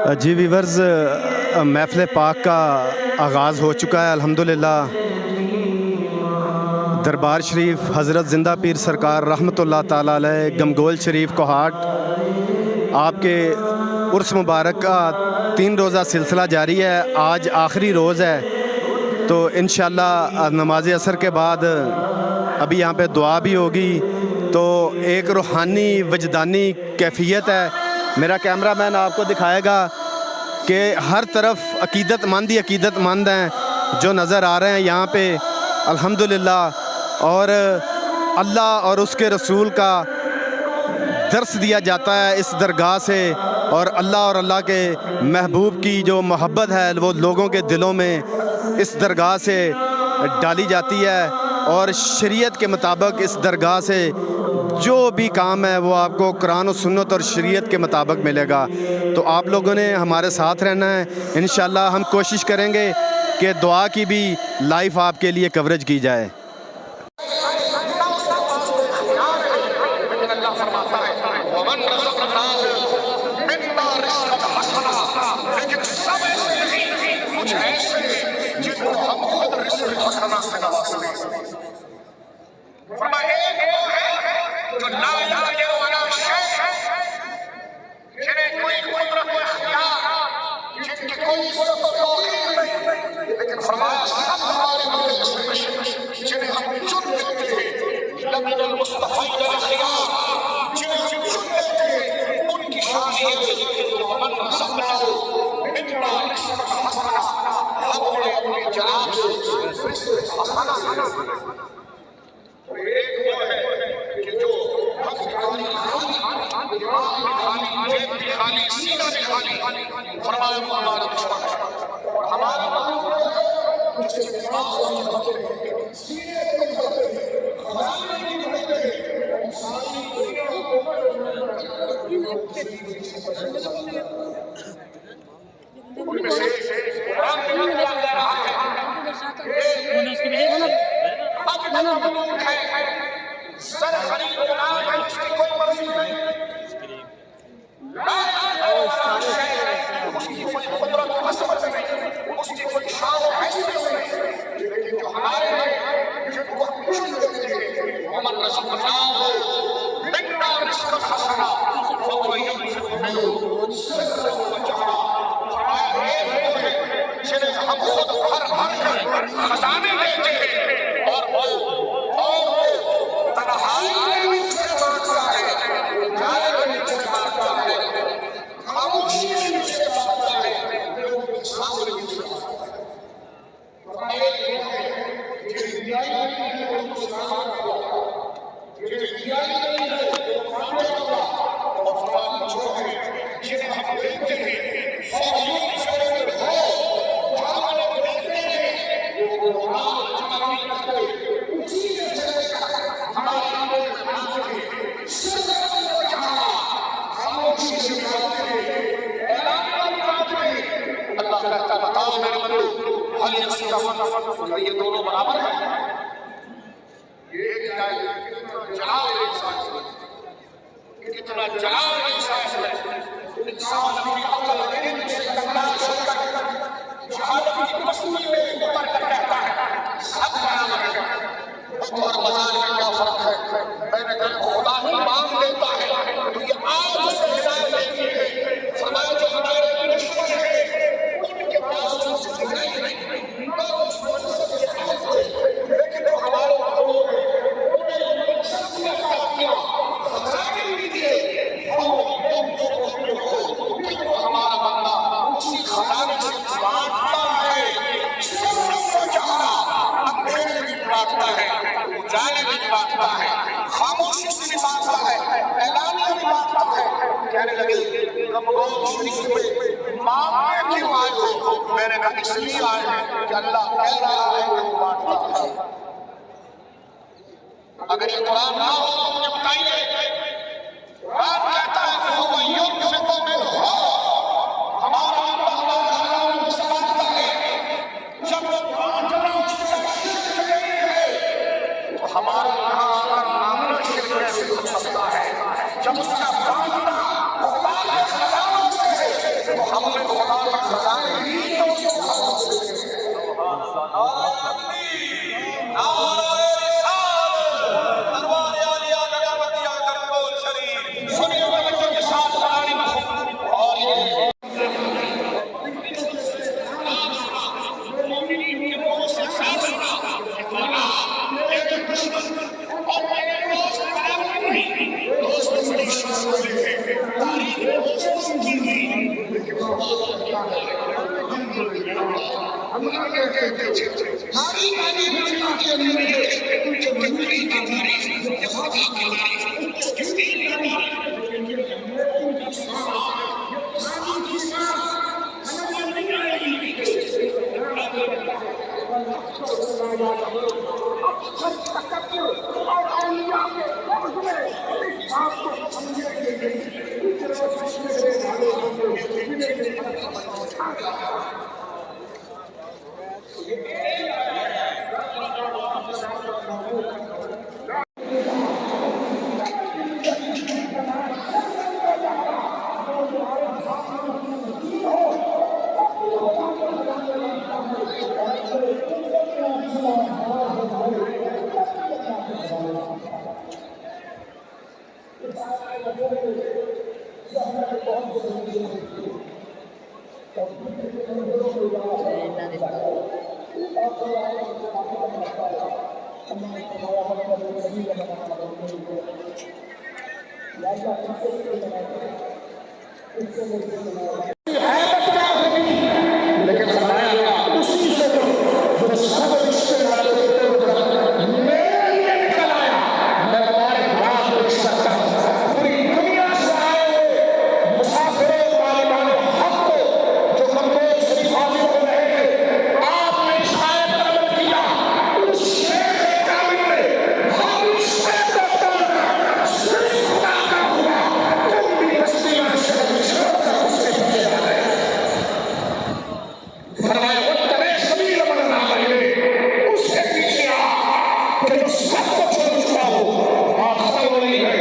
जी viewers, महफ़िल पाक का आगाज़ हो चुका है अल्हम्दुलिल्लाह। दरबार शरीफ हज़रत ज़िंदा पीर सरकार रहमतुल्लाह ताला अलैह गमगोल शरीफ कोहाट आपके उर्स मुबारक का 3 रोज़ा सिलसिला जारी है। आज आखिरी रोज़ है, तो इंशाअल्लाह नमाज़ असर के बाद अभी यहाँ पे दुआ भी होगी। तो एक रूहानी वजदानी कैफियत है। मेरा कैमरामैन आपको दिखाएगा कि हर तरफ अकीदतमंद ही अकीदतमंद हैं जो नज़र आ रहे हैं यहाँ पे अल्हम्दुलिल्लाह। और अल्लाह और उसके रसूल का दर्स दिया जाता है इस दरगाह से, और अल्लाह के महबूब की जो मोहब्बत है वो लोगों के दिलों में इस दरगाह से डाली जाती है। और शरीयत के मुताबिक इस दरगाह से जो भी काम है वो आपको कुरान और सुन्नत और शरीयत के मुताबिक मिलेगा। तो आप लोगों ने हमारे साथ रहना है। इंशाअल्लाह हम कोशिश करेंगे कि दुआ की भी लाइव आपके लिए कवरेज की जाए। ये दोनों बराबर है। कितना जलाल इंसान अपनी अक्ल और इल्म से तलाश कर शहादत की तस्वीर में उतर कर कहता है सब बराबर है। और मजाल में क्या फर्क है? मैंने कहा खुदा ईमान देता है तो ये आज से हिदायत नहीं है। फरमाया जो हमारे दुश्मन है उनके पास कुछ नहीं, लेकिन जो हमारे महबूब है उन्हें शख्सियत का किया खजाने भी दिए। हमारा बंदा उसी खजाने से बांटता है, अंधेरे भी बांटता है, उजाले भी बांटता है, खामोशी से भी बांटता है, ऐलानिया भी बांटता है। कहने लगे गमगोल शरीफ में मांगने क्यों आए हो? मैंने कहा इसलिए आए हैं कि अल्लाह कह रहा है कि वो बांटता है। अगर ये कुरान ना हो तो मुझे बताइए। कुरान कहता है हुवा युनफिकु मिनहु, हमारा अल्लाह हमारे से बांटता है। जब वो बांटना उससे शिर्क नहीं है तो हमारा यहाँ आकर मांगना शिर्क कैसे हो सकता है? जब उसका बांटना खजानों से है तो हमने खुदा का खजाने ही तो उसके हाथों से सुनिए तवज्जो के साथ सलामी और ये लेकिन बताया गया उसी से जो सब रिश्ते नाते मेरे लिए निकल आया। मैं तुम्हारे बात देख सकता हूँ। पूरी दुनिया से आए हुए मुसाफिरों तालिबान हक को जो कमजोर से हाजिर हो रहे थे, आपने शायद कबूल किया। उस शेर कामिल ने हर शेर का तोड़ना सिर्फ खुदा का हुआ। तुम भी बस्ती में छोड़कर उसके पीछे आ गए। फरमाया वत्तबे सबील मन आमने, उसके पीछे आ कि जो सब कुछ छोड़ चुका हो। और खबर नहीं है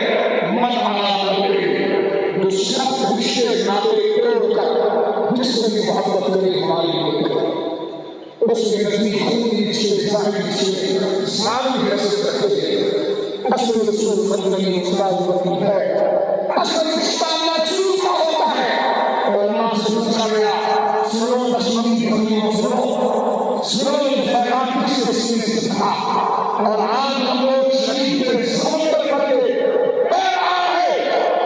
मन आमने जो सब रिश्ते नाते तोड़कर जिससे भी मोहब्बत करे हमारे लिए उसके नजदीक हमारी से जाहिर से सारी हैसियत रखते हैं। असल रसूल मदनी मुस्ताद है। असल रिश्ता मजबूत का होता है। और अल्लाह से पूछा गया सुनो लक्ष्मणी बनियों सुनो ये पैगाम किससे सीने से था। और आज हम लोग शरीफ के समुद्र करके बह रहा है।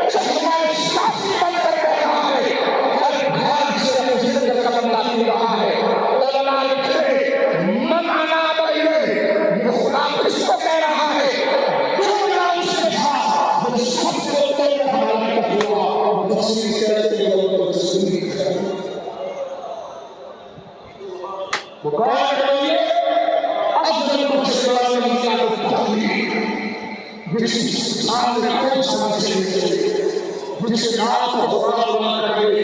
चश्माए साथी बनकर बह रहा है। हर घर से अपने जिंदगी का कदम लाती रहा है। और अल्लाह लिखते मन आना बइले ये खुदा किसको कह रहा है। जो ना उससे था वो सबको तोड़ हमारा का हुआ तस्वीर कहते हैं वो तस्वीर मुकाबले करेंगे। अफजल मुश्किलात में क्या तकलीफ जिसकी सामने कोई समझ नहीं चले जिसके हाथ को बुरा बना करके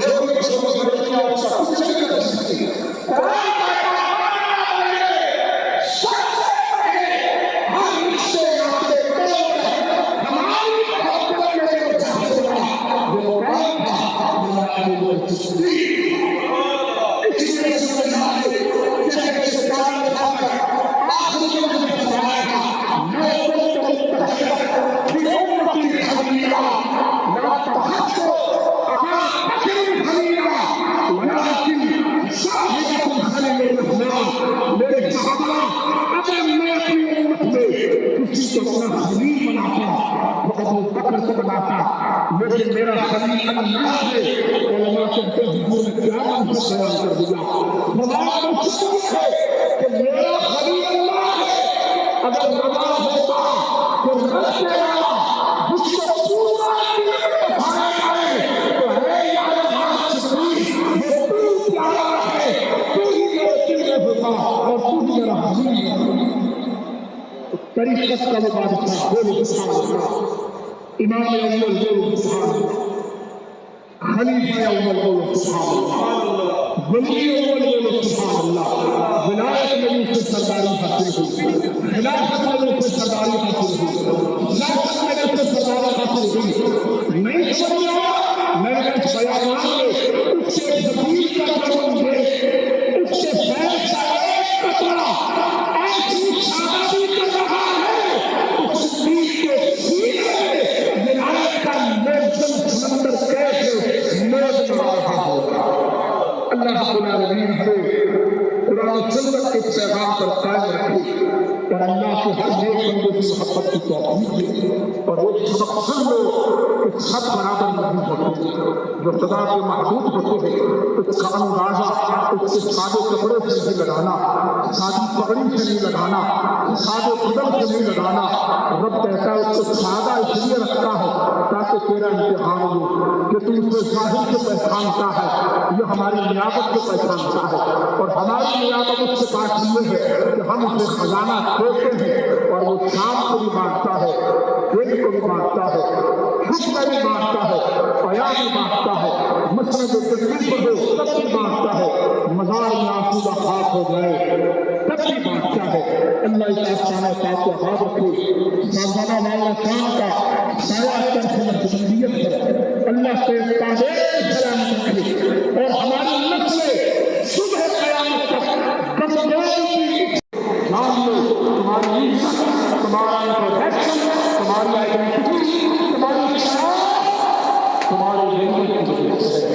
जो भी छोटी लड़कियां उसका कुछ नहीं कर सकती। कुरान का सबसे पहले हम रिश्ते नाते तोड़ हमारी मोहब्बत में जो झांकना वो कुरान का वो तस्वीर इसलिए समझाते जैसे सरकार ने खाकर आखिरी में हमें फरमाया था लोगों को उम्मती खलीला ना तहस्सो अगर अखिर खलीला वलाकिन साहिबकुम खलील रहमान। मेरे सहाबा अगर मैं अपनी उम्मत में किसी को अपना खलील बनाता तो अबू बकर को बनाता। लेकिन मेरा खलील अल्लाह है। उलमा कहते हैं हुजूर ने क्या बयान कर दिया। मुबारक मुस्तकिल है कि मेरा खलील अल्लाह है। अगर रवा होता तो रस्ते वाला जिसको पूरा दिन उठाया जाए तो है यार बात सही ये तू प्यारा है तू ही मेरे दिल में होता और तू ही मेरा खलील है। तरीक़त का वो बादशाह बोलो सुभान अल्लाह। इमाम अव्वल बोलो सुभान अल्लाह। खलीफा अव्वल बोलो सुभान अल्लाह। वली अव्वल बोलो सुभान अल्लाह। विलायत में उससे सरदारी हासिल हुई। खिलाफत में उससे सरदारी हासिल हुई। खिलाफत में उससे सरदारी हासिल हुई। नहीं समझ में आया मैंने बयान में उससे जमीन का जो देश, उससे फैल का एक कतरा ऐसी शादी कर रहा है, उस दीन के सीने में विलायत का मोहब्बत समंदर कैसे मौज में रहा होगा। अल्लाह रब्बुल आलमीन हमें कुरान और सुन्नत के पैगाम पर कायम रखे और अल्लाह के हर नेक बंदे की मोहब्बत की तौफीक दे। और वो सबक सुन लो कि सब बराबर नहीं होते, जो खुदा के महबूब होते हैं उसका अंदाजा उसके सादे कपड़े से नहीं लगाना, सादी पगड़ी से नहीं लगाना, सादे बदल से नहीं लगाना। रब कहता है उसको सादा इसलिए रखता है ताकि तेरा इम्तिहान हो कि तू उसे जाहिर से पहचानता है, ये हमारी नियामत को पहचानता है। और हमारी नियामत उसके पास ये है कि हम उसे खजाना खोलते हैं और वो शाम को भी बांटता है, दिन को भी बांटता है, शुक्र भी बांटता है, पया भी बांटता है, मसला जो तकलीफ हो तब भी बांटता है, मजार में आंसू का खाक हो जाए तब भी बांटता है। अल्लाह इस आस्थाना साथ को हाथ रखे, सावधाना मांगा शाम का साया कर समझियत है। अल्लाह से ताबे सलाम करे और हमारी नस्लें सुबह क़यामत तक जान लो तुम्हारी इज्जत, तुम्हारा इंट्रोडक्शन, तुम्हारी आइडेंटिटी, तुम्हारी शान तुम्हारे ज़िंदगी की वजह से।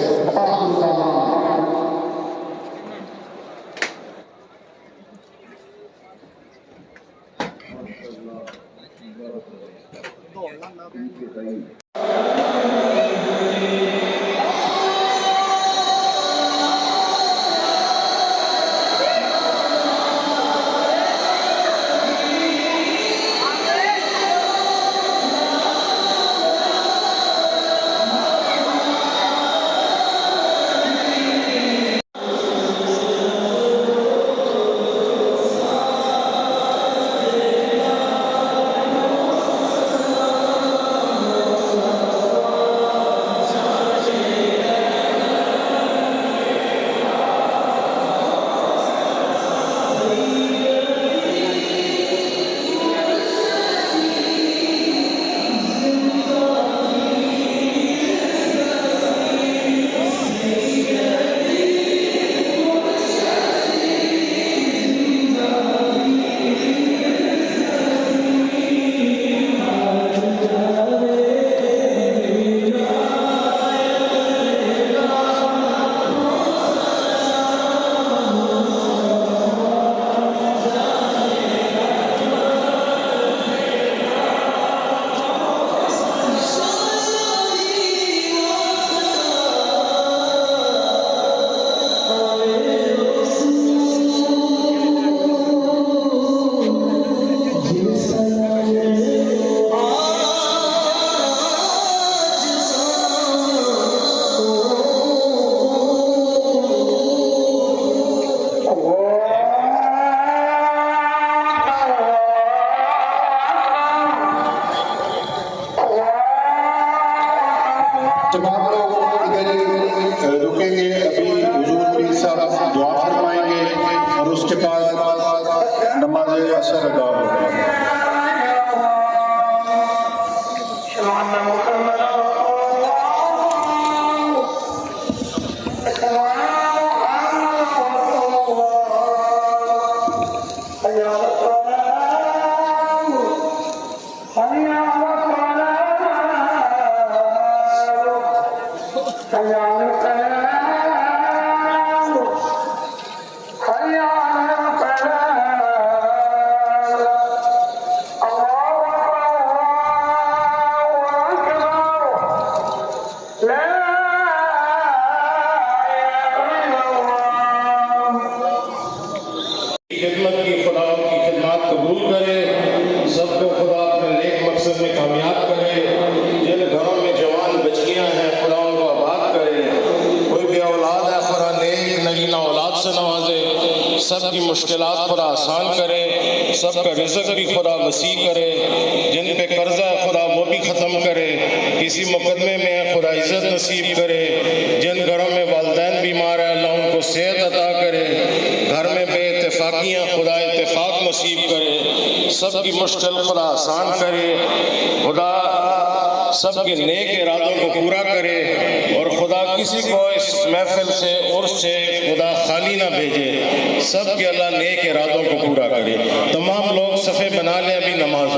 तमाम लोग इधर रुकेंगे, अभी हुजूर पीर साहब दुआ फरमाएंगे और उसके बाद नमाज असर अदा होगा। खिदमत की खुदा उनकी खिदमत कबूल करे, सबको खुदा अपने नेक मकसद में कामयाब करे। जिन घरों में जवान बच्चियां हैं खुदा उनको आबाद करे, कोई भी औलाद है खुदा नेक नगीना औलाद से नवाजे, सबकी मुश्किलात खुदा आसान करे, सबका रिज़्क़ भी खुदा वसी करे। जिन पे कर्जा है खुदा वो भी ख़त्म करे, किसी मुकदमे में है खुदा इज़्ज़त नसीब करे। जिन घरों में वालिदैन बीमार है अल्लाह उनको सेहत अता करे, घर में बेइत्तेफाकियाँ खुदा इत्तेफाक नसीब करे, सबकी मुश्किल खुदा आसान करे। खुदा सबके नेक इरादों को पूरा करे और खुदा किसी को इस महफिल से उर्स से खुदा खाली ना भेजे, सबके अल्लाह नेक इरादों को पूरा करे। तमाम लोग सफ़े बना लें, अभी नमाज